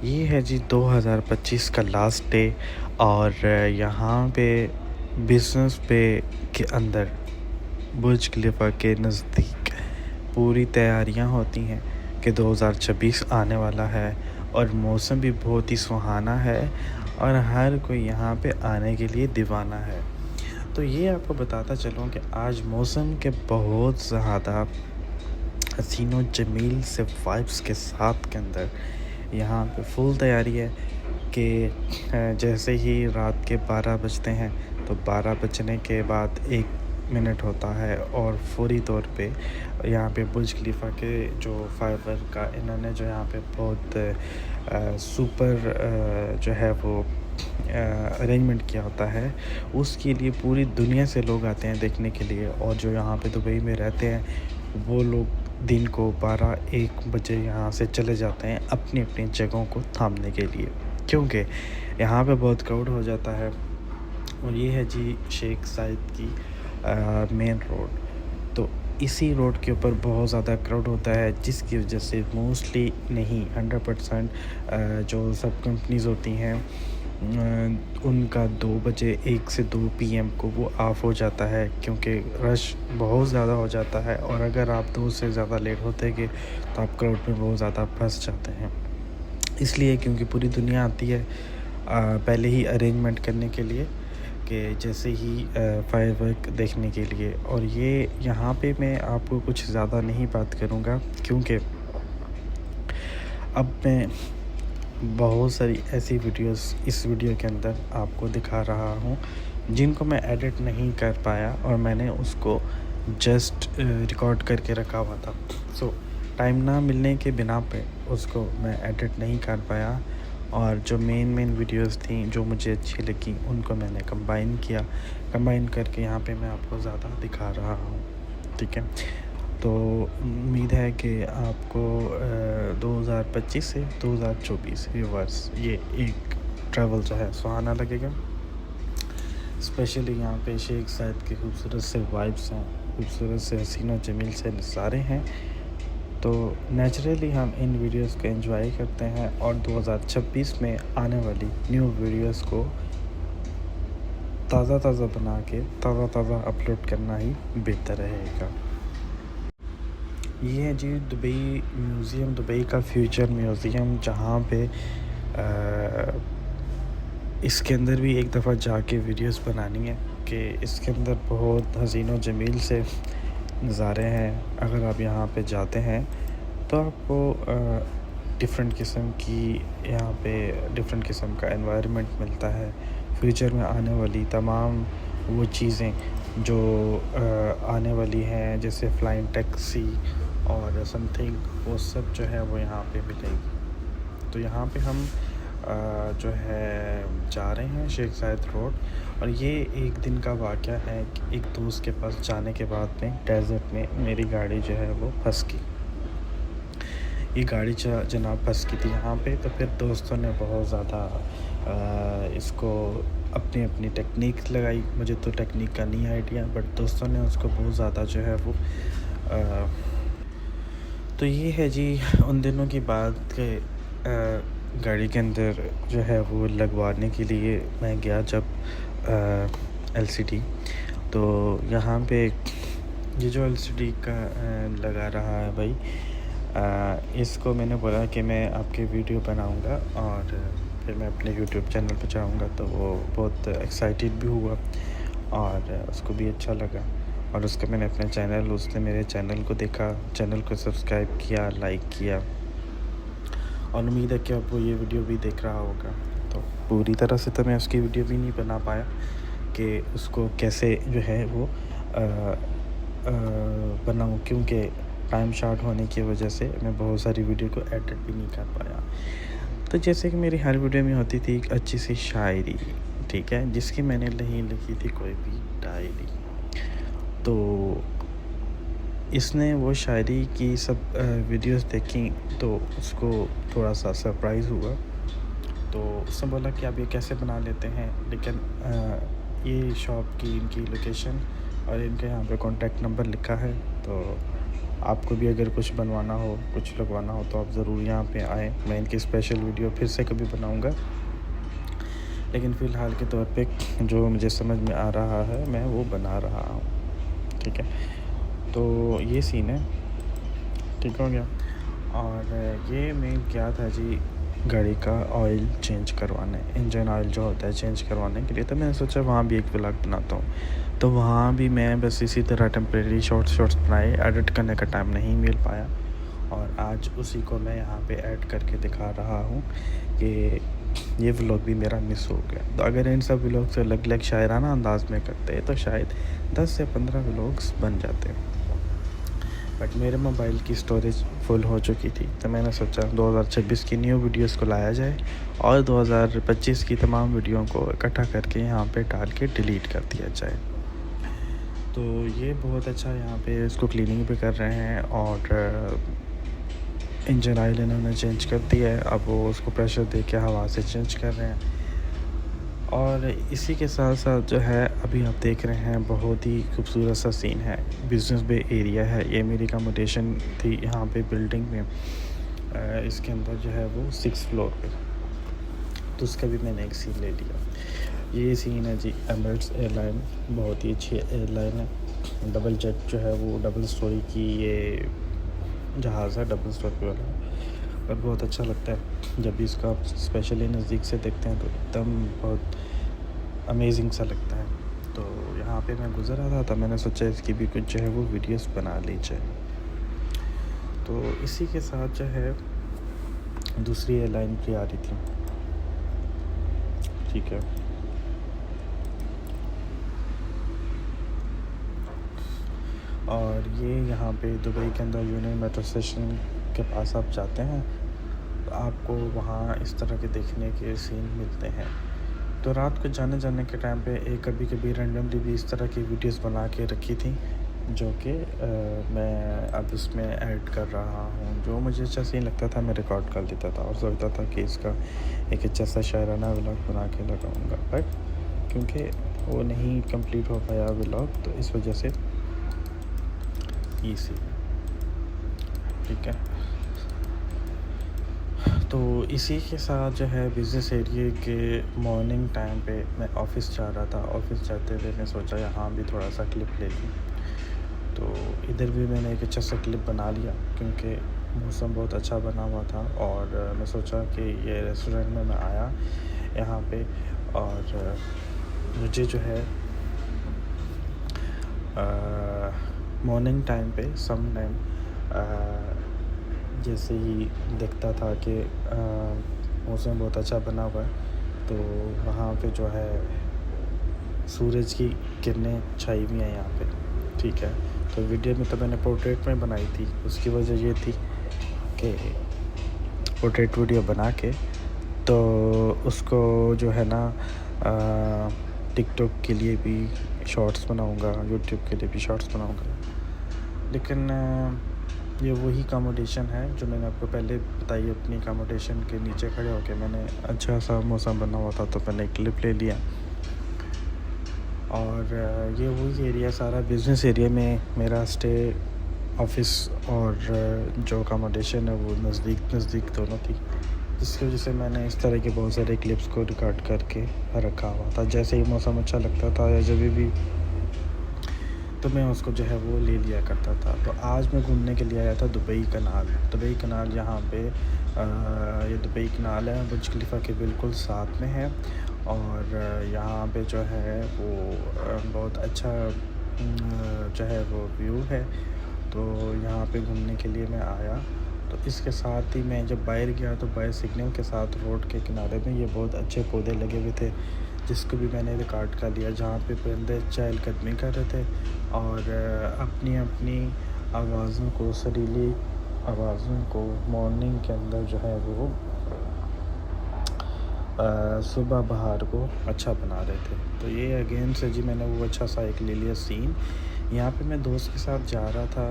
ये है जी 2025 का लास्ट डे और यहाँ पे बिज़नेस पे के अंदर बुर्ज खलीफा के नज़दीक पूरी तैयारियां होती हैं कि 2026 आने वाला है और मौसम भी बहुत ही सुहाना है और हर कोई यहाँ पे आने के लिए दीवाना है। तो ये आपको बताता चलूँ कि आज मौसम के बहुत ज़्यादा हसीन व जमील से वाइब्स के साथ के अंदर यहाँ पे फुल तैयारी है कि जैसे ही रात के 12 बजते हैं तो 12 बजने के बाद 1 मिनट होता है और फौरी तौर पे यहाँ पे बुर्ज खलीफा के जो फाइबर का इन्होंने जो यहाँ पे बहुत सुपर जो है वो अरेंजमेंट किया होता है, उसके लिए पूरी दुनिया से लोग आते हैं देखने के लिए। और जो यहाँ पे दुबई में रहते हैं वो लोग दिन को 12-1 बजे यहाँ से चले जाते हैं अपनी अपनी जगहों को थामने के लिए, क्योंकि यहाँ पे बहुत क्राउड हो जाता है। और ये है जी शेख ज़ायद की मेन रोड। तो इसी रोड के ऊपर बहुत ज़्यादा क्राउड होता है, जिसकी वजह से मोस्टली नहीं 100% जो सब कंपनीज़ होती हैं उनका 2 बजे 1 से 2 पीएम को वो ऑफ़ हो जाता है, क्योंकि रश बहुत ज़्यादा हो जाता है। और अगर आप 2 से ज़्यादा लेट होते गए तो आप क्राउड में बहुत ज़्यादा फंस जाते हैं। इसलिए क्योंकि पूरी दुनिया आती है पहले ही अरेंजमेंट करने के लिए कि जैसे ही फायरवर्क देखने के लिए। और ये यहाँ पे मैं आपको कुछ ज़्यादा नहीं बात करूँगा, क्योंकि अब मैं बहुत सारी ऐसी वीडियोस इस वीडियो के अंदर आपको दिखा रहा हूँ जिनको मैं एडिट नहीं कर पाया और मैंने उसको जस्ट रिकॉर्ड करके रखा हुआ था। सो टाइम ना मिलने के बिना पे उसको मैं एडिट नहीं कर पाया। और जो मेन वीडियोस थी जो मुझे अच्छी लगी उनको मैंने कंबाइन करके यहाँ पे मैं आपको ज़्यादा दिखा रहा हूँ, ठीक है। तो उम्मीद है कि आपको 2025 से 2024 व्यूअर्स ये एक ट्रैवल जो है सुहाना लगेगा। स्पेशली यहाँ पे शेख ज़ायद के खूबसूरत से वाइब्स हैं, खूबसूरत से हसीन व जमील से नज़ारे हैं। तो नेचुरली हम इन वीडियोस को एंजॉय करते हैं और 2026 में आने वाली न्यू वीडियोस को ताज़ा बना के ताज़ा अपलोड करना ही बेहतर रहेगा। ये है जी दुबई म्यूज़ियम, दुबई का फ्यूचर म्यूज़ियम, जहाँ पे इसके अंदर भी एक दफ़ा जाके वीडियोस बनानी है कि इसके अंदर बहुत हसीन व जमील से नज़ारे हैं। अगर आप यहाँ पे जाते हैं तो आपको डिफरेंट किस्म की यहाँ पे डिफरेंट किस्म का एनवायरनमेंट मिलता है। फ्यूचर में आने वाली तमाम वो चीज़ें जो आने वाली हैं, जैसे फ्लाइंग टैक्सी और समथिंग, वो सब जो है वो यहाँ पे मिलेगी। तो यहाँ पे हम जो है जा रहे हैं शेख ज़ायद रोड। और ये एक दिन का वाक़या है कि एक दोस्त के पास जाने के बाद में डेज़र्ट में मेरी गाड़ी जो है वो फंस गई। ये गाड़ी जनाब फंस गई थी यहाँ पे। तो फिर दोस्तों ने बहुत ज़्यादा इसको अपनी टेक्निक लगाई। मुझे तो टेक्निक का नहीं आइडिया, बट दोस्तों ने उसको बहुत ज़्यादा जो है वो तो ये है जी उन दिनों की बात के गाड़ी के अंदर जो है वो लगवाने के लिए मैं गया जब एलसीडी। तो यहाँ पे ये जो एलसीडी का लगा रहा है भाई, इसको मैंने बोला कि मैं आपकी वीडियो बनाऊंगा और फिर मैं अपने यूट्यूब चैनल पर चाहूँगा। तो वो बहुत एक्साइटेड भी हुआ और उसको भी अच्छा लगा। और उसको मैंने अपने उसने मेरे चैनल को देखा, चैनल को सब्सक्राइब किया, लाइक किया। और उम्मीद है कि अब वो ये वीडियो भी देख रहा होगा। तो पूरी तरह से तो मैं उसकी वीडियो भी नहीं बना पाया कि उसको कैसे जो है वो बनाऊँ, क्योंकि टाइम शॉर्ट होने की वजह से मैं बहुत सारी वीडियो को एडिट भी नहीं कर पाया। तो जैसे कि मेरी हर वीडियो में होती थी एक अच्छी सी शायरी, ठीक है, जिसकी मैंने नहीं लिखी थी कोई भी डायरी। तो इसने वो शायरी की सब वीडियोस देखी तो उसको थोड़ा सा सरप्राइज़ हुआ। तो उसने बोला कि आप ये कैसे बना लेते हैं, लेकिन ये शॉप की इनकी लोकेशन और इनके यहाँ पे कॉन्टैक्ट नंबर लिखा है। तो आपको भी अगर कुछ बनवाना हो, कुछ लगवाना हो, तो आप ज़रूर यहाँ पे आएँ। मैं इनकी स्पेशल वीडियो फिर से कभी बनाऊँगा, लेकिन फ़िलहाल के तौर पे जो मुझे समझ में आ रहा है मैं वो बना रहा हूँ। ठीक है, तो ये सीन है, ठीक हो गया। और ये मैं गया था जी गाड़ी का ऑयल चेंज करवाने, इंजन ऑयल जो होता है चेंज करवाने के लिए। तो मैंने सोचा वहाँ भी एक व्लॉग बनाता हूँ। तो वहाँ भी मैं बस इसी तरह टेम्परेरी शॉर्ट्स बनाए, एडिट करने का टाइम नहीं मिल पाया, और आज उसी को मैं यहाँ पे ऐड करके दिखा रहा हूँ कि ये व्लॉग भी मेरा मिस हो गया। तो अगर इन सब व्लॉग से अलग अलग शायराना अंदाज में करते तो शायद 10 से 15 व्लॉग्स बन जाते, बट मेरे मोबाइल की स्टोरेज फुल हो चुकी थी। तो मैंने सोचा 2026 की न्यू वीडियोस को लाया जाए और 2025 की तमाम वीडियो को इकट्ठा करके यहाँ पे डाल के डिलीट कर दिया जाए। तो ये बहुत अच्छा, यहाँ पे इसको क्लीनिंग भी कर रहे हैं, और इंजन ऑयल इन्होंने चेंज कर दिया है। अब वो उसको प्रेशर दे के हवा से चेंज कर रहे हैं। और इसी के साथ साथ जो है अभी आप देख रहे हैं बहुत ही खूबसूरत सा सीन है, बिज़नेस बे एरिया है। ये मेरी अकोमोडेशन थी यहाँ पे बिल्डिंग में, इसके अंदर जो है वो 6th फ्लोर पे, तो उसका भी मैंने एक सीन ले लिया। ये सीन है जी एमिरेट्स एयरलाइन, बहुत ही अच्छी एयरलाइन है। डबल जेट जो है वो डबल स्टोरी की ये जहाज़ है, डबल स्टोरी वाला, और बहुत अच्छा लगता है जब भी इसका आप स्पेशली नज़दीक से देखते हैं तो एकदम बहुत अमेजिंग सा लगता है। तो यहाँ पे मैं गुज़र रहा था, मैंने सोचा इसकी भी कुछ जो है वो वीडियोस बना ली जाए। तो इसी के साथ जो है दूसरी एयरलाइन भी आ रही थी, ठीक है। और ये यहाँ पे दुबई के अंदर यूनियन मेट्रो स्टेशन के पास आप जाते हैं तो आपको वहाँ इस तरह के देखने के सीन मिलते हैं। तो रात को जाने के टाइम पे एक कभी रैंडमली भी इस तरह की वीडियोस बना के रखी थी, जो कि मैं अब इसमें ऐड कर रहा हूँ। जो मुझे अच्छा सीन लगता था मैं रिकॉर्ड कर देता था और सोचता था कि इसका एक अच्छा सा शायराना व्लॉग बना के लगाऊँगा, बट क्योंकि वो नहीं कंप्लीट हो पाया व्लॉग, तो इस वजह से ये सीन, ठीक है। तो इसी के साथ जो है बिज़नेस एरिया के मॉर्निंग टाइम पे मैं ऑफ़िस जा रहा था। ऑफ़िस जाते हुए मैं सोचा यहाँ भी थोड़ा सा क्लिप ले लूँ, तो इधर भी मैंने एक अच्छा सा क्लिप बना लिया क्योंकि मौसम बहुत अच्छा बना हुआ था। और मैं सोचा कि ये रेस्टोरेंट में मैं आया यहाँ पे, और मुझे जो है मॉर्निंग टाइम पे सम टाइम जैसे ही देखता था कि मौसम बहुत अच्छा बना हुआ है, तो वहाँ पे जो है सूरज की किरणें छाई हुई हैं यहाँ पे, ठीक है। तो वीडियो में तो मैंने पोर्ट्रेट में बनाई थी, उसकी वजह ये थी कि पोर्ट्रेट वीडियो बना के तो उसको जो है ना टिकटॉक के लिए भी शॉर्ट्स बनाऊँगा, यूट्यूब के लिए भी शॉर्ट्स बनाऊँगा। लेकिन ये वही अकोमोडेशन है जो मैंने आपको पहले बताई। अपनी अकोमोडेशन के नीचे खड़े होकर मैंने अच्छा सा मौसम बना हुआ था तो मैंने एक क्लिप ले लिया। और ये वही एरिया सारा बिज़नेस एरिया में मेरा स्टे, ऑफिस और जो अकोमोडेशन है वो नज़दीक दोनों थी, जिसकी वजह से मैंने इस तरह के बहुत सारे क्लिप्स को रिकॉर्ड करके रखा हुआ था। जैसे ही मौसम अच्छा लगता था या जब भी तो मैं उसको जो है वो ले लिया करता था। तो आज मैं घूमने के लिए आया था दुबई कनाल यहाँ पे ये दुबई कनाल है, बुर्ज खलीफा के बिल्कुल साथ में है। और यहाँ पे जो है वो बहुत अच्छा जो है वो व्यू है। तो यहाँ पे घूमने के लिए मैं आया, तो इसके साथ ही मैं जब बाहर गया तो बाहर सिग्नल के साथ रोड के किनारे में ये बहुत अच्छे पौधे लगे हुए थे, जिसको भी मैंने रिकॉर्ड कर लिया, जहाँ पे परिंदे चहलकदमी कर रहे थे और अपनी अपनी आवाज़ों को, सुरीली आवाज़ों को मॉर्निंग के अंदर जो है वो सुबह बहार को अच्छा बना रहे थे। तो ये अगेन से जी मैंने वो अच्छा सा एक ले लिया सीन। यहाँ पे मैं दोस्त के साथ जा रहा था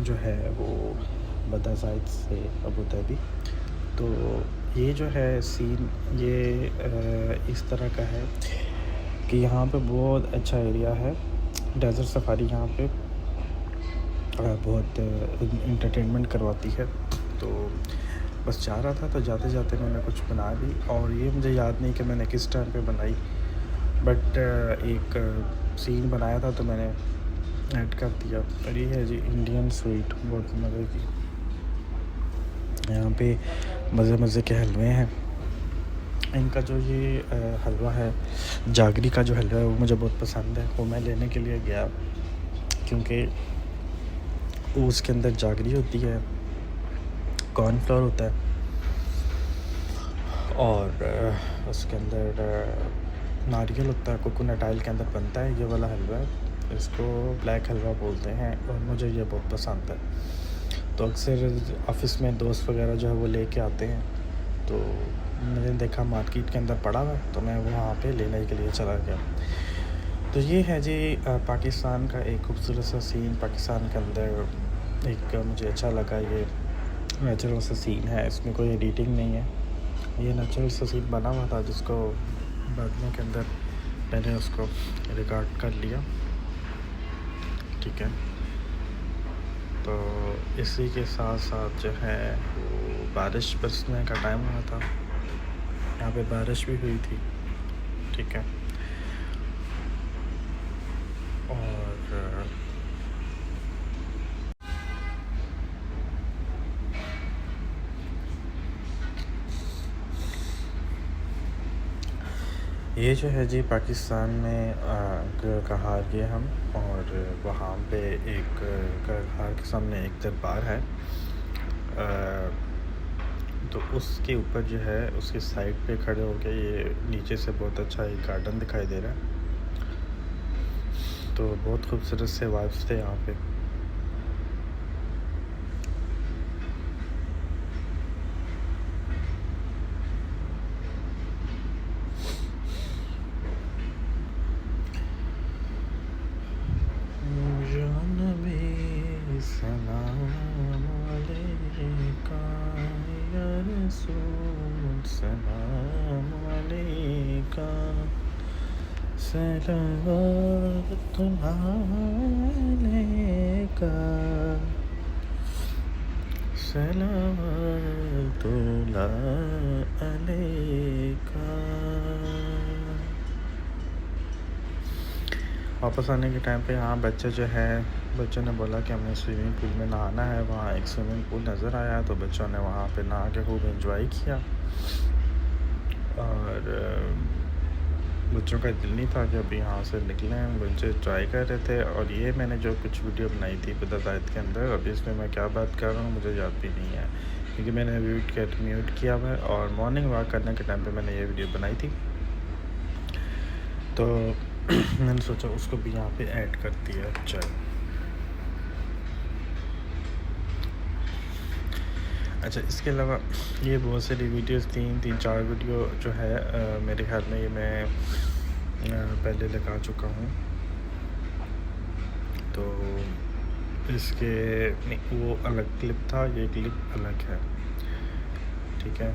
जो है वो बदा साइड से अबू धाबी। तो ये जो है सीन ये इस तरह का है कि यहाँ पे बहुत अच्छा एरिया है, डेज़र्ट सफारी यहाँ पे बहुत इंटरटेनमेंट करवाती है। तो बस जा रहा था, तो जाते जाते मैंने कुछ बना ली, और ये मुझे याद नहीं कि मैंने किस टाइम पे बनाई, बट एक सीन बनाया था तो मैंने ऐड कर दिया। और ये है जी इंडियन स्वीट, बहुत मज़े की। यहाँ पे मज़े मज़े के हलवे हैं। इनका जो ये हलवा है, जागरी का जो हलवा है, वो मुझे बहुत पसंद है। वो मैं लेने के लिए गया, क्योंकि उसके अंदर जागरी होती है, कॉर्नफ्लोर होता है, और उसके अंदर नारियल होता है, कोकोनट ऑयल के अंदर बनता है ये वाला हलवा। इसको ब्लैक हलवा बोलते हैं, और मुझे ये बहुत पसंद है। तो अक्सर ऑफ़िस में दोस्त वगैरह जो है वो लेके आते हैं, तो मैंने देखा मार्केट के अंदर पड़ा हुआ है, तो मैं वहाँ पे लेने के लिए चला गया। तो ये है जी पाकिस्तान का एक खूबसूरत सा सीन। पाकिस्तान के अंदर एक मुझे अच्छा लगा, ये नेचुरल सा सीन है, इसमें कोई एडिटिंग नहीं है। ये नेचुरल सा सीन बना हुआ था, जिसको बादलों के अंदर मैंने उसको रिकॉर्ड कर लिया, ठीक है। तो इसी के साथ साथ जो है वो बारिश बरसने का टाइम हुआ था, यहाँ पे बारिश भी हुई थी, ठीक है। और ये जो है जी पाकिस्तान में कहार गए हम, और वहाँ पे एक कहार के सामने एक दरबार है। तो उसके ऊपर जो है उसके साइड पे खड़े हो के ये नीचे से बहुत अच्छा एक गार्डन दिखाई दे रहा है। तो बहुत खूबसूरत से वाइब्स थे यहाँ पे। या नबी सलाम अलैका, या रसूल सलाम अलैका, सलावतुल्लाह अलैका, सलावतुल्लाह अलैका। वापस आने के टाइम पे यहाँ बच्चे जो है, बच्चों ने बोला कि हमें स्विमिंग पूल में नहाना है। वहाँ एक स्विमिंग पूल नज़र आया, तो बच्चों ने वहाँ पे नहा के खूब एंजॉय किया। और बच्चों का दिल नहीं था कि अभी यहाँ से निकलें, बच्चे ट्राई कर रहे थे। और ये मैंने जो कुछ वीडियो बनाई थी बदाज़ायद के अंदर, अभी इसमें मैं क्या बात कर रहा हूँ मुझे याद भी नहीं है, क्योंकि मैंने म्यूट किया हुआ है, और मॉर्निंग वॉक करने के टाइम पे मैंने ये वीडियो बनाई थी। तो मैंने सोचा उसको भी यहाँ पे ऐड कर दिया। अच्छा, इसके अलावा ये बहुत सारी वीडियोस, तीन चार वीडियो जो है मेरे ख्याल में ये मैं पहले लगा चुका हूँ। तो इसके वो अलग क्लिप था, ये क्लिप अलग है, ठीक है।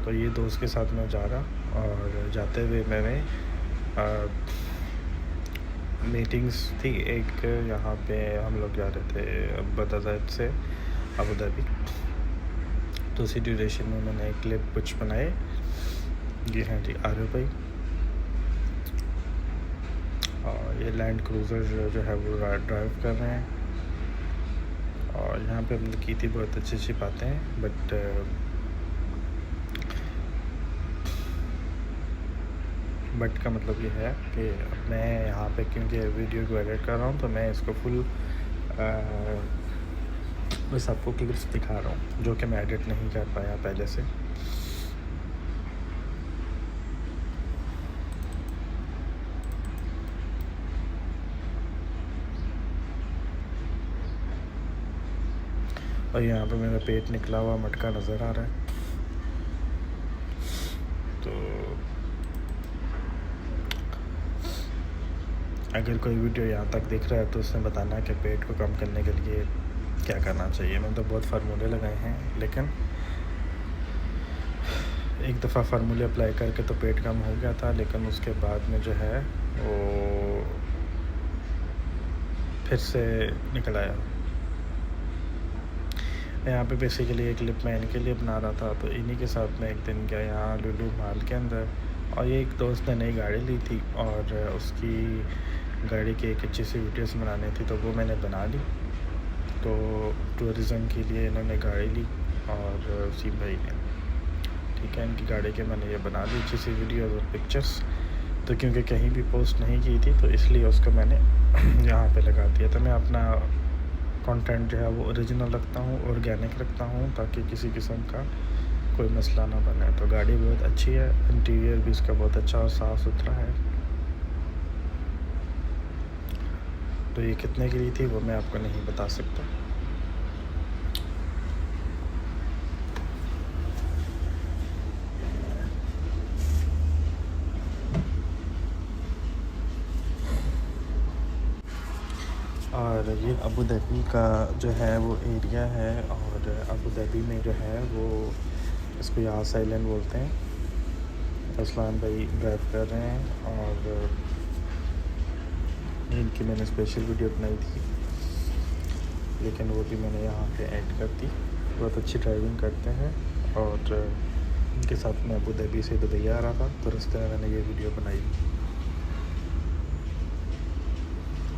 तो ये दोस्त के साथ मैं जा रहा, और जाते हुए मैंने मीटिंग्स थी एक, यहाँ पे हम लोग जा रहे थे बदाज़ायद से अबू धाबी। तो उसी ड्यूरेशन में मैंने एक क्लिप कुछ बनाए। ये हैं जी आरिफ भाई, और ये लैंड क्रूज़र जो है वो ड्राइव कर रहे हैं। और यहाँ पे हमने की थी बहुत अच्छी अच्छी बातें, बट का मतलब ये है कि मैं यहाँ पे क्योंकि वीडियो को एडिट कर रहा हूँ, तो मैं इसको फुल बस आपको क्लिप्स दिखा रहा हूँ, जो कि मैं एडिट नहीं कर पाया पहले से। और यहाँ पे मेरा पेट निकला हुआ मटका नज़र आ रहा है। तो अगर कोई वीडियो यहाँ तक दिख रहा है तो उसने बताना कि पेट को कम करने के लिए क्या करना चाहिए। मैंने तो बहुत फार्मूले लगाए हैं, लेकिन एक दफ़ा फार्मूले अप्लाई करके तो पेट कम हो गया था, लेकिन उसके बाद में जो है वो फिर से निकल आया। मैं यहाँ पे बेसिकली एक क्लिप मैं इनके लिए बना रहा था, तो इन्हीं के साथ मैं एक दिन गया यहाँ लुलु मॉल के अंदर, और ये एक दोस्त ने नई गाड़ी ली थी और उसकी गाड़ी की एक अच्छी सी वीडियोस बनानी थी, तो वो मैंने बना ली। तो टूरिज़म के लिए इन्होंने गाड़ी ली और उसी भाई ने, ठीक है, इनकी गाड़ी के मैंने ये बना ली अच्छी सी वीडियोस और पिक्चर्स। तो क्योंकि कहीं भी पोस्ट नहीं की थी तो इसलिए उसको मैंने यहाँ पे लगा दिया। तो मैं अपना कंटेंट जो है वो ओरिजिनल रखता हूँ, ऑर्गेनिक रखता हूँ, ताकि किसी किस्म का कोई मसला ना बने। तो गाड़ी बहुत अच्छी है, इंटीरियर भी इसका बहुत अच्छा और साफ़ सुथरा है। तो ये कितने की ली थी वो मैं आपको नहीं बता सकता। और ये अबू धाबी का जो है वो एरिया है, और अबू धाबी में जो है वो इसको यास आइलैंड बोलते हैं। असलान भाई ड्राइव कर रहे हैं और इनकी मैंने स्पेशल वीडियो बनाई थी, लेकिन वो भी मैंने यहाँ पे ऐड कर दी। बहुत अच्छी ड्राइविंग करते हैं, और इनके साथ मैं अबू धाबी से दुबई आ रहा था, तो रास्ते में मैंने ये वीडियो बनाई।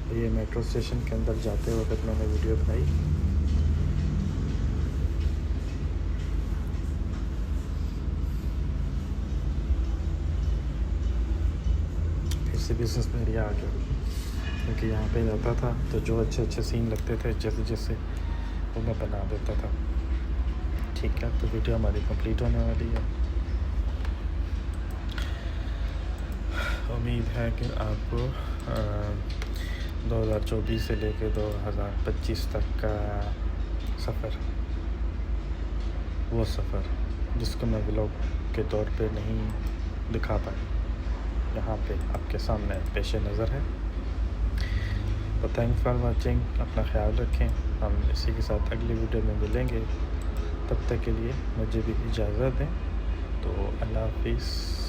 ये मेट्रो स्टेशन के अंदर जाते वक्त मैंने वीडियो बनाई। फिर से बिजनेस में एरिया आ गया, क्योंकि यहाँ पे जाता था तो जो अच्छे अच्छे सीन लगते थे जैसे जैसे वो मैं बना देता था। ठीक है, तो वीडियो हमारी कंप्लीट होने वाली है। उम्मीद है कि आपको 2024 से लेकर 2025 तक का सफ़र, वो सफ़र जिसको मैं व्लॉग के तौर पे नहीं दिखा पाया, यहाँ पे आपके सामने पेश नज़र है। तो थैंक्स फॉर वाचिंग, अपना ख्याल रखें। हम इसी के साथ अगली वीडियो में मिलेंगे, तब तक के लिए मुझे भी इजाज़त दें। तो अल्लाह हाफिज़।